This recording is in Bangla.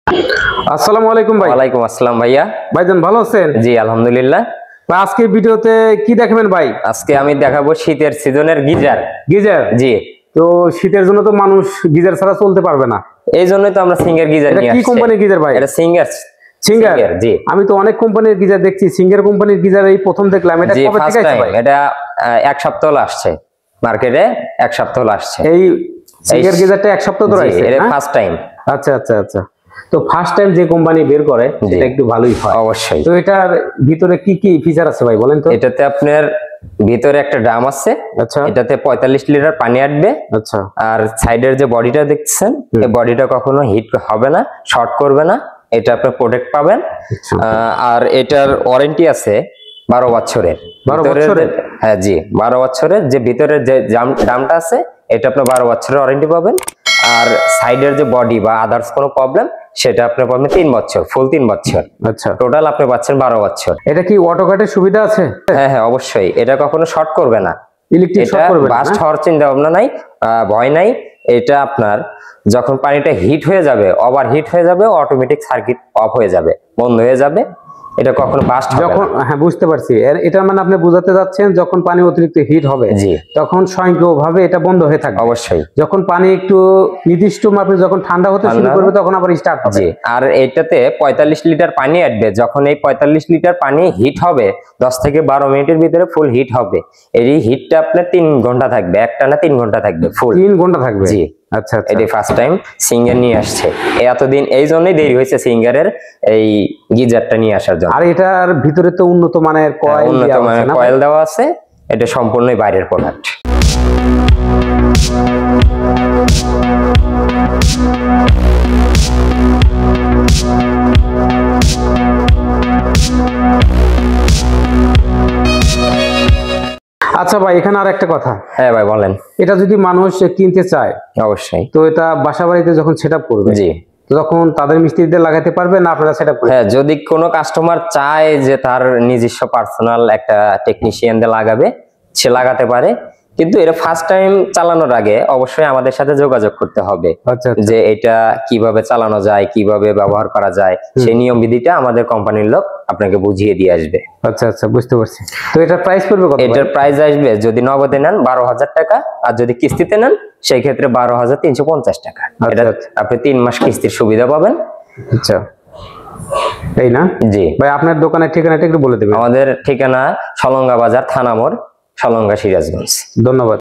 আসসালামু আলাইকুম ভাই। ওয়ালাইকুম আসসালাম ভাইয়া। ভাইজান ভালো আছেন? জি আলহামদুলিল্লাহ। আজকে ভিডিওতে কি দেখাবেন ভাই? আজকে আমি দেখাবো শীতের সিজনের গিজার। গিজার? জি। তো শীতের জন্য তো মানুষ গিজার ছাড়া চলতে পারবে না। এই জন্যই তো আমরা সিঙ্গার গিজার নিয়ে আসছি। এটা কি কোম্পানির গিজার ভাই? এটা সিঙ্গার। সিঙ্গার? জি। আমি তো অনেক কোম্পানির গিজার দেখছি, সিঙ্গার কোম্পানির গিজার এই প্রথম দেখলাম। এটা কবে থেকে আসছে ভাই? এটা এক সপ্তাহ হলো আসছে মার্কেটে, এক সপ্তাহ হলো আসছে। এই সিঙ্গার গিজারটা এক সপ্তাহ ধরে আসছে? এটা ফার্স্ট টাইম। আচ্ছা আচ্ছা আচ্ছা। তো ফার্স্ট টাইম যে কোম্পানি বের করে সেটা একটু ভালোই হয় অবশ্যই। তো এটার ভিতরে কি কি ফিচার আছে ভাই বলেন তো? এটাতে আপনার ভিতরে একটা ড্রাম আছে। আচ্ছা। এটাতে 45 লিটার পানি আসবে। আচ্ছা। আর সাইডের যে বডিটা দেখছেন, এই বডিটা কখনো হিট হবে না, শর্ট করবে না, এটা আপনি প্রোটেক্ট পাবেন। আর এটার ওয়ারেন্টি আছে 12 বছরের। 12 বছরের? হ্যাঁ জি, 12 বছরের। যে ভিতরে যে ড্রামটা আছে এটা আপনি 12 বছরের ওয়ারেন্টি পাবেন। আর সাইডের যে বডি বা আদার্স কোনো প্রবলেম সেটা আপনি পাবেন 3 বছর, ফুল 3 বছর। আচ্ছা। টোটাল আপনি পাচ্ছেন 12 বছর। এটা কি অটো কাটের সুবিধা আছে? হ্যাঁ হ্যাঁ অবশ্যই, এটা কখনো শর্ট করবে না। ইলেকট্রিক শর্ট করবে না? বাস্ট হওয়ার চিন্তা ভাবনা নাই, ভয় নাই। এটা আপনার যখন পানিটা হিট হয়ে যাবে, ওভার হিট হয়ে যাবে, অটোমেটিক সার্কিট অফ হয়ে যাবে, বন্ধ হয়ে যাবে। এটা কখনো বাস্ট হবে যখন, হ্যাঁ বুঝতে পারছি। এটা মানে আপনি বোঝাতে যাচ্ছেন যখন পানি অতিরিক্ত হিট হবে তখন স্বয়ংক্রিয়ভাবে এটা বন্ধ হয়ে থাকবে। অবশ্যই। যখন পানি একটু নির্দিষ্ট মাপে যখন ঠান্ডা হতে শুরু করবে তখন আবার স্টার্ট হবে। জি। আর এটাতে 45 লিটার পানি আসবে। যখন এই 45 লিটার পানি হিট হবে 10 থেকে 12 মিনিটের ভিতরে ফুল হিট হবে। এই হিটটা আপনার 3 ঘন্টা থাকবে, একটানা 3 ঘন্টা থাকবে, ফুল 3 ঘন্টা থাকবে। জি। আচ্ছা আচ্ছা। এটি ফার্স্ট টাইম সিঙ্গার নিয়ে আসছে। এতদিন এই জন্যই দেরি হয়েছে সিঙ্গারের এই গিজারটা নিয়ে আসার জন্য। আর এটার ভিতরে তো উন্নত মানের কয়েল দেওয়া আছে। এটা সম্পূর্ণই বাইরের প্রোডাক্ট। আচ্ছা ভাই, এখানে আর একটা কথা। হ্যাঁ ভাই বলেন। এটা যদি মানুষ কিনতে চায় অবশ্যই, তো এটা বাসা বাড়িতে যখন সেটআপ করবে, জি, তখন তাদের মিস্ত্রিদের লাগাতে পারবে না আপনারা সেটআপ করবেন? হ্যাঁ, যদি কোনো কাস্টমার চায় যে তার নিজস্ব পার্সোনাল একটা টেকনিশিয়ান দিয়ে লাগাবে, সে লাগাতে পারে। কিন্তু এটা ফার্স্ট টাইম চালানোর আগে অবশ্যই আমাদের সাথে যোগাযোগ করতে হবে। আচ্ছা। যে এটা কিভাবে চালানো যায়, কিভাবে ব্যবহার করা যায়, সেই নিয়ম বিধিটা আমাদের কোম্পানির লোক আপনাকে বুঝিয়ে দিয়ে আসবে। আচ্ছা আচ্ছা, বুঝতে পারছি। তো এটার প্রাইস পড়বে কত? এটার প্রাইস আসবে যদি নগদে নেন 12,000 টাকা, আর যদি কিস্তিতে নেন সেই ক্ষেত্রে 12,350 টাকা। এটা আপনি 3 মাস কিস্তির সুবিধা পাবেন। আচ্ছা, এই না? জি ভাই, আপনার দোকানের ঠিকানাটা একটু বলে দেবেন? আমাদের ঠিকানা সলঙ্গা বাজার, থানা মোড়, সলঙ্গা, সিরাজগঞ্জ। ধন্যবাদ।